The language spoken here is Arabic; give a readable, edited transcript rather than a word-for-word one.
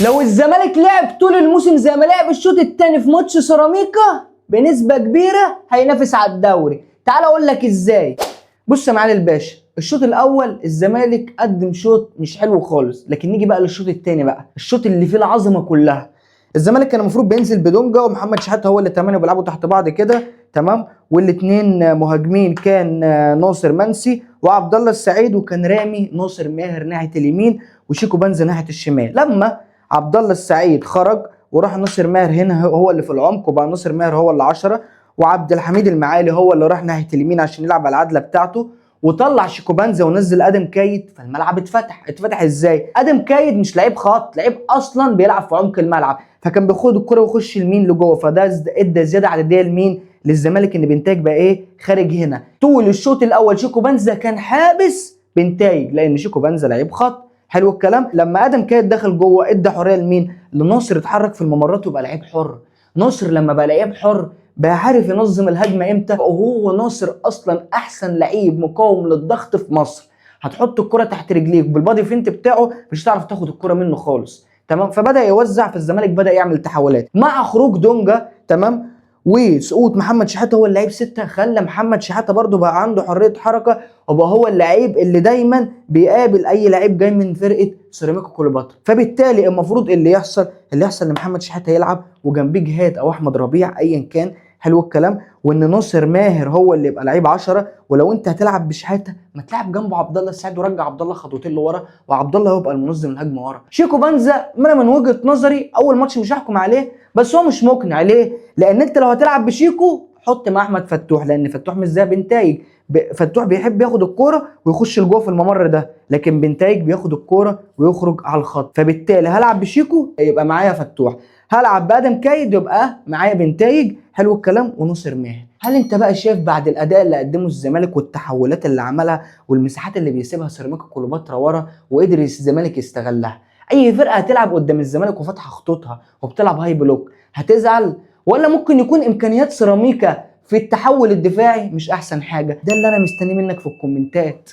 لو الزمالك لعب طول الموسم زي ما لعب الشوط الثاني في ماتش سيراميكا بنسبه كبيره هينافس على الدوري. تعال اقول لك ازاي. بص يا معالي الباشا، الشوط الاول الزمالك قدم شوط مش حلو خالص، لكن نيجي بقى للشوط الثاني بقى، الشوط اللي فيه العظمه كلها. الزمالك كان المفروض بينزل بدونجا ومحمد شحاته هو اللي 8 بيلعبوا تحت بعض كده، تمام، والاثنين مهاجمين كان ناصر منسي وعبد الله السعيد، وكان رامي ناصر ماهر ناحيه اليمين وشيكو بنزا ناحيه الشمال. لما عبد الله السعيد خرج وراح ناصر ماهر هنا هو اللي في العمق، وبقى ناصر ماهر هو اللي 10، وعبد الحميد المعالي هو اللي راح ناحيه اليمين عشان يلعب على العدله بتاعته، وطلع شيكو بنزا ونزل ادم كايد، فالملعب اتفتح ازاي؟ ادم كايد مش لعيب خط، لعيب اصلا بيلعب في عمق الملعب، فكان بياخد الكره ويخش يمين لجوه، فده ادى زياده عدديه لمين؟ للزمالك، ان بنتايج بقى ايه؟ خارج هنا. طول الشوط الاول شيكو بنزا كان حابس بنتايج، لان شيكو بنزا لعيب خط. حلو الكلام. لما ادم كايد دخل جوه ادى حريه لمين؟ لناصر، اتحرك في الممرات وبقى لعيب حر. ناصر لما بقى لعيب حر بقى عارف ينظم الهجمه امتى، وهو ناصر اصلا احسن لعيب مقاوم للضغط في مصر. هتحط الكره تحت رجليك بالبادي فينت بتاعه مش هتعرف تاخد الكره منه خالص، تمام. فبدا يوزع في الزمالك، بدا يعمل تحولات مع خروج دونجا، تمام، وسقوط محمد شحاته هو اللعيب 6، خلى محمد شحاته برده بقى عنده حريه حركه، وبقى هو اللعيب اللي دايما بيقابل اي لعيب جاي من فرقه سيراميكا كليوباترا. فبالتالي المفروض اللي يحصل ان محمد شحاته يلعب وجنبيه جهاد او احمد ربيع ايا كان. حلو الكلام. وان ناصر ماهر هو اللي يبقى لعيب 10، ولو انت هتلعب بشحاته ما تلعب جنبه عبد الله السعيد ورجع عبد الله خطوتين لورا، وعبد الله هو يبقى المنظم الهجمه ورا. شيكو بنزا انا من وجهه نظري اول ماتش مش هحكم عليه، بس هو مش مقنع. ليه؟ لان انت لو هتلعب بشيكو حط مع احمد فتوح، لان فتوح مش زي بنتايج. فتوح بيحب ياخد الكوره ويخش لجوه في الممر ده، لكن بنتايج بياخد الكوره ويخرج على الخط. فبالتالي هلعب بشيكو يبقى معايا فتوح، هلعب بادم كايد يبقى معايا بنتايج. حلو الكلام. وناصر ماهر. هل انت بقى شايف بعد الاداء اللي قدمه الزمالك والتحولات اللي عملها والمساحات اللي بيسيبها سيراميكا كليوباترا ورا وقدر الزمالك يستغلها، اي فرقه هتلعب قدام الزمالك وفاتحه خطوطها وبتلعب هاي بلوك هتزعل؟ ولا ممكن يكون امكانيات سيراميكا في التحول الدفاعي مش احسن حاجه؟ ده اللي انا مستنيه منك في الكومنتات.